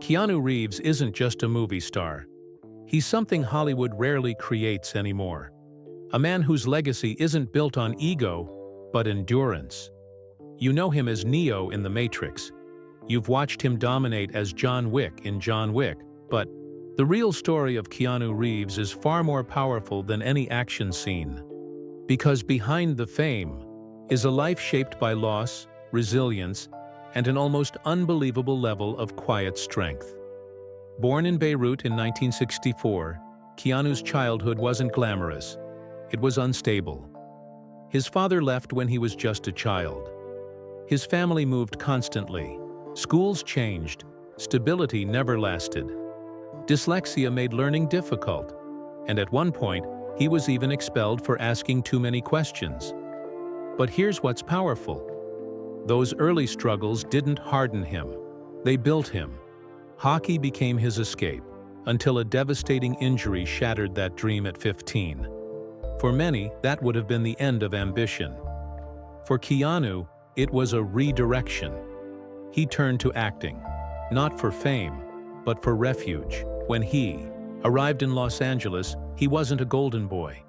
Keanu Reeves isn't just a movie star. He's something Hollywood rarely creates anymore. A man whose legacy isn't built on ego, but endurance. You know him as Neo in The Matrix. You've watched him dominate as John Wick in John Wick, but the real story of Keanu Reeves is far more powerful than any action scene. Because behind the fame is a life shaped by loss, resilience, and an almost unbelievable level of quiet strength. Born in Beirut in 1964, Keanu's childhood wasn't glamorous. It was unstable. His father left when he was just a child. His family moved constantly. Schools changed. Stability never lasted. Dyslexia made learning difficult, and at one point, he was even expelled for asking too many questions. But here's what's powerful. Those early struggles didn't harden him. They built him. Hockey became his escape, until a devastating injury shattered that dream at 15. For many, that would have been the end of ambition. For Keanu, it was a redirection. He turned to acting, not for fame, but for refuge. When he arrived in Los Angeles, he wasn't a golden boy.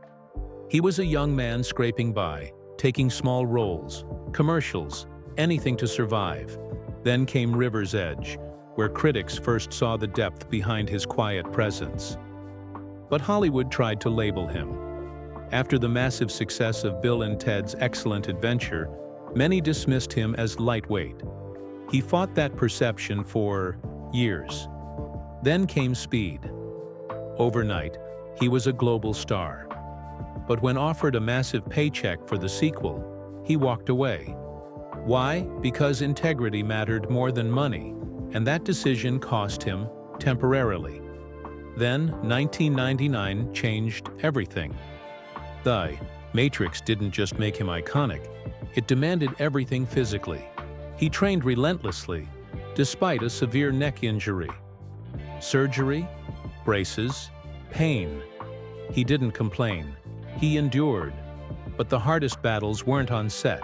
He was a young man scraping by, taking small roles, commercials, anything to survive. Then came River's Edge, where critics first saw the depth behind his quiet presence. But Hollywood tried to label him. After the massive success of Bill and Ted's Excellent Adventure, many dismissed him as lightweight. He fought that perception for years. Then came Speed. Overnight, he was a global star. But when offered a massive paycheck for the sequel, he walked away. Why? Because integrity mattered more than money, and that decision cost him temporarily. Then, 1999 changed everything. The Matrix didn't just make him iconic, it demanded everything physically. He trained relentlessly, despite a severe neck injury. Surgery, braces, pain. He didn't complain. He endured. But the hardest battles weren't on set.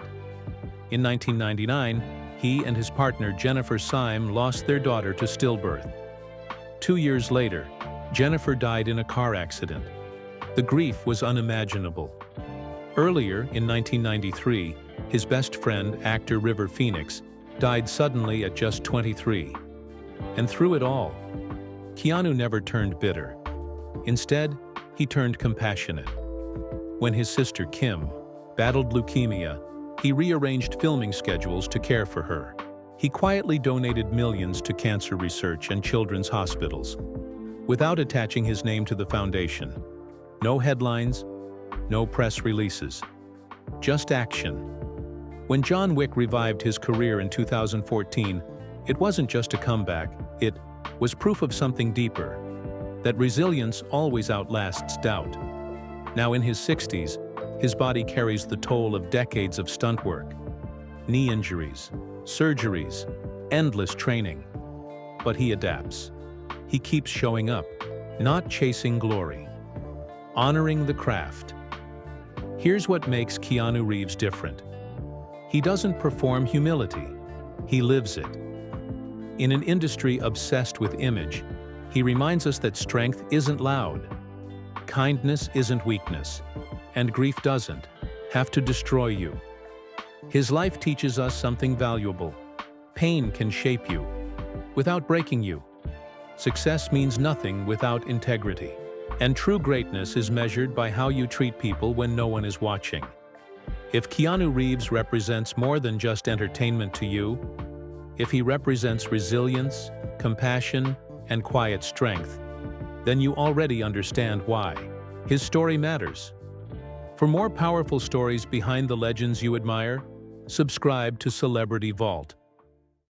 In 1999, he and his partner Jennifer Syme lost their daughter to stillbirth. 2 years later, Jennifer died in a car accident. The grief was unimaginable. Earlier, in 1993, his best friend, actor River Phoenix, died suddenly at just 23. And through it all, Keanu never turned bitter. Instead, he turned compassionate. When his sister Kim battled leukemia, he rearranged filming schedules to care for her. He quietly donated millions to cancer research and children's hospitals, without attaching his name to the foundation. No headlines, no press releases, just action. When John Wick revived his career in 2014, it wasn't just a comeback, it was proof of something deeper, that resilience always outlasts doubt. Now in his 60s, his body carries the toll of decades of stunt work, knee injuries, surgeries, endless training. But he adapts. He keeps showing up, not chasing glory, honoring the craft. Here's what makes Keanu Reeves different. He doesn't perform humility, he lives it. In an industry obsessed with image, he reminds us that strength isn't loud, kindness isn't weakness, and grief doesn't have to destroy you. His life teaches us something valuable. Pain can shape you, without breaking you. Success means nothing without integrity. And true greatness is measured by how you treat people when no one is watching. If Keanu Reeves represents more than just entertainment to you, if he represents resilience, compassion, and quiet strength, then you already understand why. His story matters. For more powerful stories behind the legends you admire, subscribe to Celebrity Vault.